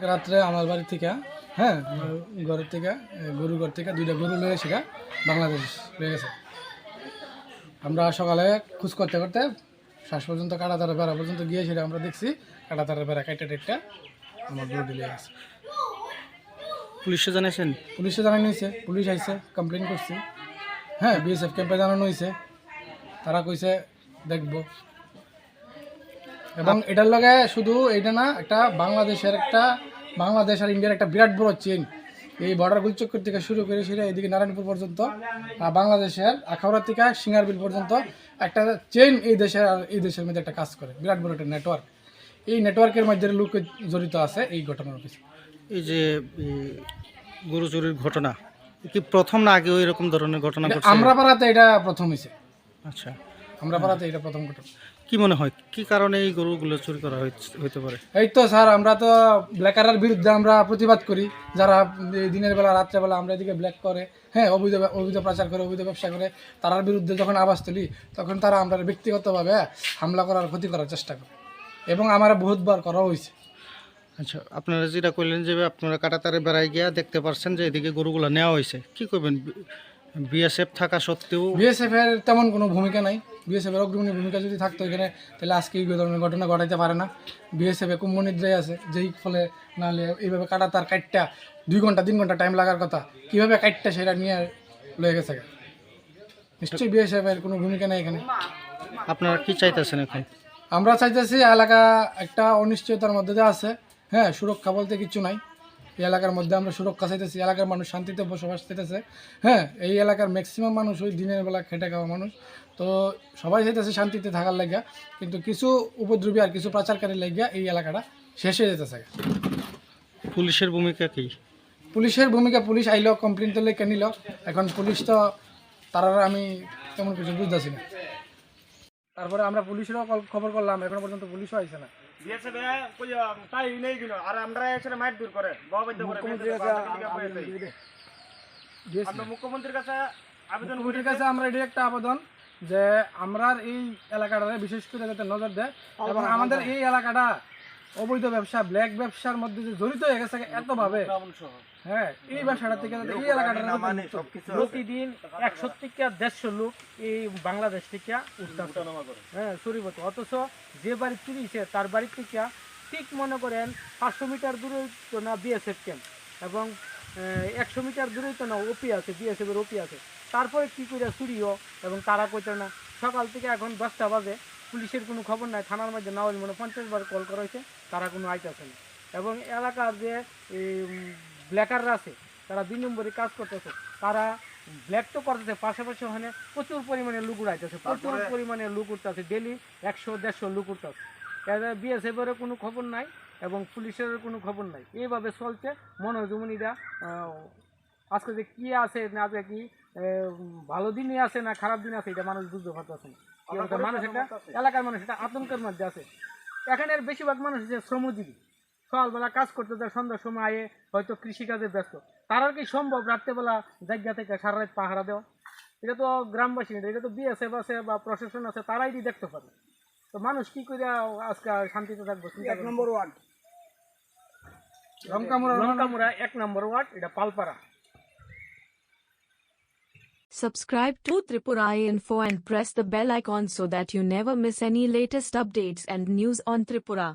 কালকে রাত্রে আমার বাড়ি থেকে হ্যাঁ আমার ঘরের থেকে গরু ঘর থেকে 2টা গরু লয়ে সেটা বাংলাদেশ লয়ে গেছে। আমরা সকালে খোঁজ করতে করতে শ্বাস পর্যন্ত কাটাতারের বেড়া পর্যন্ত গিয়ে সেটা আমরা দেখছি কাটাতারের বেড়া কাইটা টেটটা আমার গরু দিলে গেছে। পুলিশে জানিয়েছেন? পুলিশে জানানো হয়েছে, পুলিশ আইছে, কমপ্লেন করছি। হ্যাঁ বিএসএফ ক্যাম্পে জানানো হয়েছে, তারা কইছে দেখব। এবং এটার লগে শুধু এইটা না, একটা বাংলাদেশ আর ইন্ডিয়ার একটা বিরাট বড় চেন। এই বর্ডার গুলচক্কর থেকে শুরু করে সেটা এদিকে নারায়ণপুর পর্যন্ত, বাংলাদেশের আখাউড়া থেকে সিঙ্গারবিল পর্যন্ত একটা চেন এই দেশের মধ্যে একটা কাজ করে, বিরাট বড় একটা নেটওয়ার্ক। এই নেটওয়ার্কের মধ্যে লোক জড়িত আছে এই ঘটনার পিছনে। এই যে গরু চুরির ঘটনা কি প্রথম না আগে ওই রকম ধরনের ঘটনা ঘটছে? আমরা পাড়াতে এটা প্রথম হয়েছে। আচ্ছা, আমরা পাড়াতে এটা প্রথম ঘটনা। কি মনে হয় কি কারণে এই গরুগুলো চুরি করা হইতে পারে? এই তো স্যার, আমরা তো ব্ল্যাকারের বিরুদ্ধে আমরা প্রতিবাদ করি। যারা দিনের বেলা রাত্রেবেলা আমরা এদিকে ব্ল্যাক করে, হ্যাঁ অবৈধ প্রচার করে, অবৈধ ব্যবসা করে, তার বিরুদ্ধে যখন আওয়াজ তুলি তখন তারা আমরা ব্যক্তিগতভাবে হামলা করার, ক্ষতি করার চেষ্টা করে, এবং আমার বহুতবার করা হয়েছে। আচ্ছা, আপনারা যেটা কইলেন যে আপনারা কাটাতারে বেড়াই গিয়া দেখতে পারছেন যে এদিকে গরুগুলো নেওয়া হয়েছে, কি করবেন? বিএসএফ থাকা সত্ত্বেও বিএসএফ এর তেমন কোনো ভূমিকা নাই। বিএসএফ এর অগ্রণী ভূমিকা যদি থাকতো এখানে, তাহলে আজকে এই ধরনের ঘটনা ঘটাইতে পারে না। বিএসএফ এ কুম্ভনিদ্রায় আছে, যেই ফলে নাহলে এইভাবে কাটাতার কাটটা 2 ঘন্টা 3 ঘন্টা টাইম লাগার কথা, কীভাবে কাটটা সেটা নিয়ে লয়ে গেছে। নিশ্চয়ই বিএসএফ এর কোনো ভূমিকা নেই এখানে। আপনারা কি চাইতেছেন এখন? আমরা চাইতেছি, এলাকা একটা অনিশ্চয়তার মধ্যে দিয়ে আছে। হ্যাঁ, সুরক্ষা বলতে কিছু নাই। এই এলাকার মধ্যে আমরা সুরক্ষা চাইতেছি, এলাকার মানুষ শান্তিতে বসবাস চাইতেছে। হ্যাঁ, এই এলাকার ম্যাক্সিমাম মানুষ ওই দিনের বেলা খেটে খাওয়া মানুষ, তো সবাই চাইতেছে শান্তিতে থাকার লাগিয়া, কিন্তু কিছু উপদ্রবী আর কিছু পাচারকারীর লাগিয়া এই এলাকাটা শেষ হয়ে যেতেছে। পুলিশের ভূমিকা কি? পুলিশের ভূমিকা, পুলিশ আইলো, কমপ্লেন তো লেখে নিল, এখন পুলিশ তো তারা আমি তেমন কিছু বুঝতেছি না। তারপরে আমরা পুলিশেরও খবর করলাম, এখনো পর্যন্ত পুলিশও আইছে না। মুখ্যমন্ত্রীর কাছে আমরা এটি একটা আবেদন যে আমরা এই এলাকাটা বিশেষ করে যাতে নজর দেয়, এবং আমাদের এই এলাকাটা অবৈধ ব্যবসা, ব্ল্যাক ব্যবসার মধ্যে যে জড়িত হয়ে গেছে এতভাবে, হ্যাঁ এই ব্যবসাটা থেকে এই এলাকাটা প্রতিদিন 100 থেকে 150 লোক এই বাংলাদেশ থেকে হ্যাঁ চুরিবত, অথচ যে বাড়ি চুরিছে তার বাড়ি থেকে ঠিক মনে করেন 500 মিটার দূরে তো না বিএসএফ ক্যাম্প, এবং 100 মিটার দূরেই তো না ওপি আছে, বিএসএফ এর ওপি আছে। তারপরে কি করে চুরিও, এবং তারা কইতে না। সকাল থেকে এখন 10টা বাজে, পুলিশের কোনো খবর নাই। থানার মধ্যে না হলে 50 বার কল করা হয়েছে, তারা কোনো আইতেছে না। এবং এলাকার যে ব্ল্যাকাররা আছে, তারা 2 নম্বরে কাজ করতেছে। তারা ব্ল্যাক তো করতেছে, পাশাপাশি ওখানে প্রচুর পরিমাণে লুক উড়াইতেছে, প্রচুর পরিমাণে লুক উঠতেছে, ডেলি 100-150 লুক উঠতেছে। বিএসএফের কোনো খবর নাই এবং পুলিশের কোনো খবর নাই, এইভাবে চলছে। মনোজমনিরা আজকে যে কি আছে না আছে, কি ভালো দিনে আছে না খারাপ দিন আছে, এটা মানুষ বুঝতে পারতেছে না। মানুষ একটা এলাকার মানুষ একটা আতঙ্কের মধ্যে আছে। এখানের বেশিরভাগ মানুষ হচ্ছে শ্রমজীবী, সকালবেলা কাজ করতে যায়, সন্ধ্যার সময় আয়ে হয়তো কৃষিকাজে ব্যস্ত। তার আর কি সম্ভব রাত্রেবেলা জায়গা থেকে সারা রাত পাহারা দেওয়া? এটা তো গ্রামবাসী, এটা তো বিএসএফ আছে বা প্রশাসন আছে, তারাই দেখতে পারে। তো মানুষ কি করে আজকে শান্তিতে থাকবো? 1 নম্বর ওয়ার্ড রংকামুরা 1 নম্বর ওয়ার্ড, এটা Palpara. Subscribe to Tripura Info and press the bell icon so that you never miss any latest updates and news on Tripura.